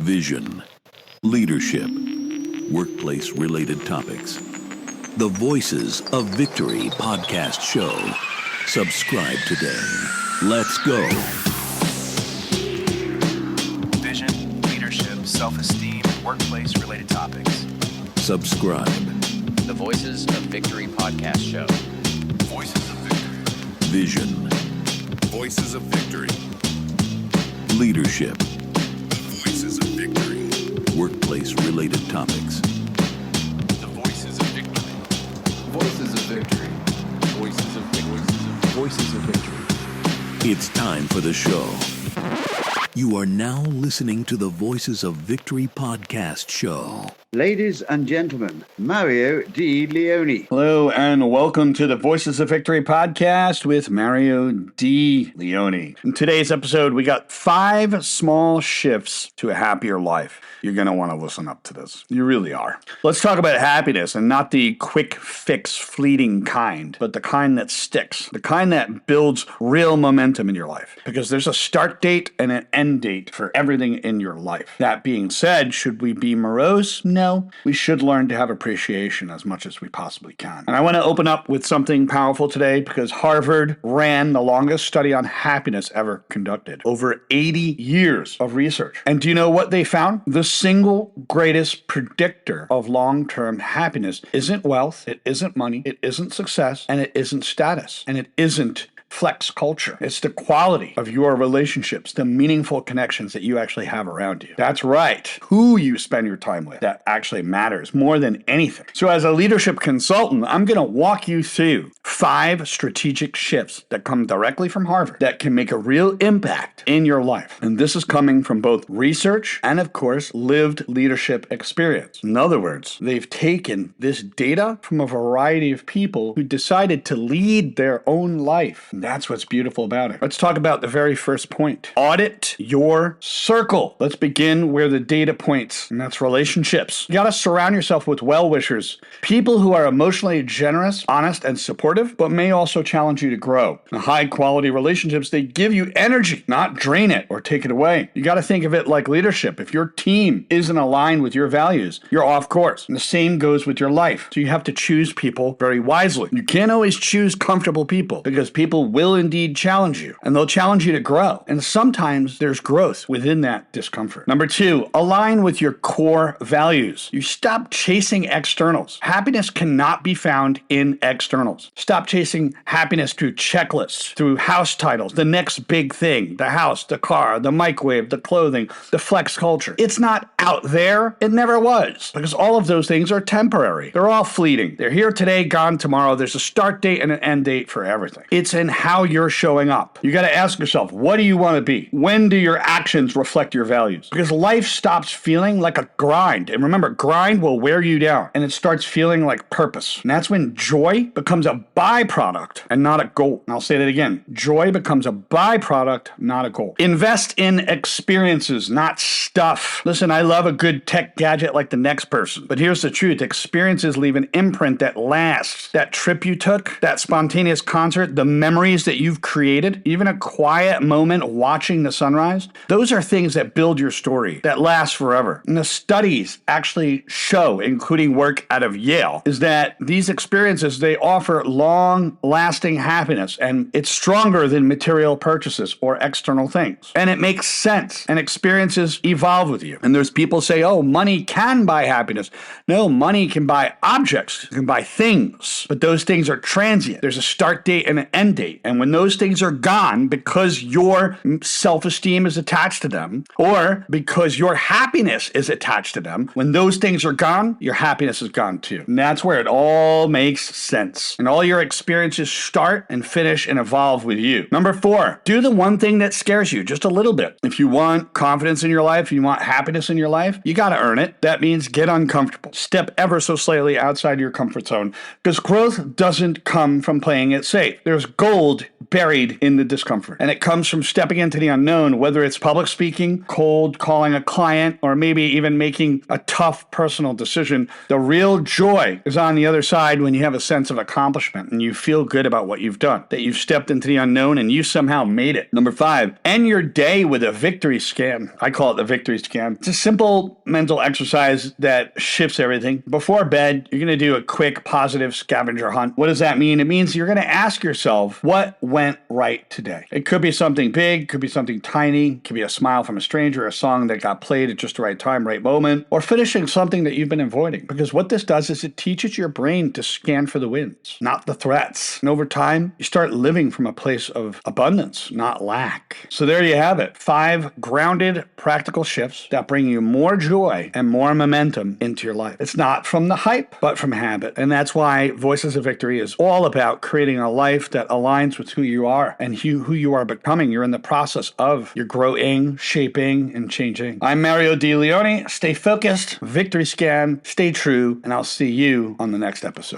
vision, leadership, workplace-related topics. The Voices of Victory podcast show. Subscribe today. Let's go. Vision, leadership, self-esteem, workplace-related topics. Subscribe. The Voices of Victory podcast show. Voices of Victory. Vision, Voices of Victory. leadership, Voices of Victory. workplace-related topics. The Voices of Victory. Voices of Victory. Voices of Victory. Voices of Victory. It's time for the show. You are now listening to the Voices of Victory podcast show. Ladies and gentlemen, Mario D. Leone. Hello and welcome to the Voices of Victory podcast with Mario D. Leone. In today's episode, we got 5 small shifts to a happier life. You're going to want to listen up to this. You really are. Let's talk about happiness, and not the quick fix, fleeting kind, but the kind that sticks, the kind that builds real momentum in your life. Because there's a start date and an end date for everything in your life. That being said, should we be morose? No. We should learn to have appreciation as much as we possibly can. And I want to open up with something powerful today because Harvard ran the longest study on happiness ever conducted. Over 80 years of research. And do you know what they found? The single greatest predictor of long-term happiness isn't wealth, it isn't money, it isn't success, and it isn't status, and it isn't flex culture. It's the quality of your relationships, the meaningful connections that you actually have around you. That's right. Who you spend your time with, that actually matters more than anything. So as a leadership consultant, I'm going to walk you through 5 strategic shifts that come directly from Harvard that can make a real impact in your life. And this is coming from both research and, of course, lived leadership experience. In other words, they've taken this data from a variety of people who decided to lead their own life. That's what's beautiful about it. Let's talk about the very first point. Audit your circle. Let's begin where the data points, and that's relationships. You got to surround yourself with well-wishers, people who are emotionally generous, honest, and supportive, but may also challenge you to grow. High-quality relationships, they give you energy, not drain it or take it away. You got to think of it like leadership. If your team isn't aligned with your values, you're off course. And the same goes with your life. So you have to choose people very wisely. You can't always choose comfortable people because people will indeed challenge you, and they'll challenge you to grow. And sometimes there's growth within that discomfort. Number 2, align with your core values. You stop chasing externals. Happiness cannot be found in externals. Stop chasing happiness through checklists, through house titles, the next big thing, the house, the car, the microwave, the clothing, the flex culture. It's not out there. It never was, because all of those things are temporary. They're all fleeting. They're here today, gone tomorrow. There's a start date and an end date for everything. It's in how you're showing up. You got to ask yourself, what do you want to be? When do your actions reflect your values? Because life stops feeling like a grind. And remember, grind will wear you down, and it starts feeling like purpose. And that's when joy becomes a byproduct and not a goal. And I'll say that again. Joy becomes a byproduct, not a goal. Invest in experiences, not stuff. Listen, I love a good tech gadget like the next person. But here's the truth. Experiences leave an imprint that lasts. That trip you took, that spontaneous concert, the memories that you've created, even a quiet moment watching the sunrise, those are things that build your story, that last forever. And the studies actually show, including work out of Yale, is that these experiences, they offer long-lasting happiness, and it's stronger than material purchases or external things. And it makes sense, and experiences evolve with you. And there's people say, oh, money can buy happiness. No, money can buy objects, it can buy things, but those things are transient. There's a start date and an end date. And when those things are gone because your self-esteem is attached to them, or because your happiness is attached to them, when those things are gone, your happiness is gone too. And that's where it all makes sense. And all your experiences start and finish and evolve with you. Number 4, do the one thing that scares you just a little bit. If you want confidence in your life, you want happiness in your life, you got to earn it. That means get uncomfortable. Step ever so slightly outside your comfort zone, because growth doesn't come from playing it safe. There's goals gold buried in the discomfort. And it comes from stepping into the unknown, whether it's public speaking, cold calling a client, or maybe even making a tough personal decision. The real joy is on the other side when you have a sense of accomplishment and you feel good about what you've done, that you've stepped into the unknown and you somehow made it. Number 5, end your day with a victory scan. I call it the victory scan. It's a simple mental exercise that shifts everything. Before bed, you're going to do a quick positive scavenger hunt. What does that mean? It means you're going to ask yourself, what went right today? It could be something big, could be something tiny, could be a smile from a stranger, a song that got played at just the right time, right moment, or finishing something that you've been avoiding. Because what this does is it teaches your brain to scan for the wins, not the threats. And over time, you start living from a place of abundance, not lack. So there you have it. 5 grounded, practical shifts that bring you more joy and more momentum into your life. It's not from the hype, but from habit. And that's why Voices of Victory is all about creating a life that aligns with who you are and who you are becoming. You're in the process of your growing, shaping, and changing. I'm Mario D. Leone. Stay focused, victory scan, stay true, and I'll see you on the next episode.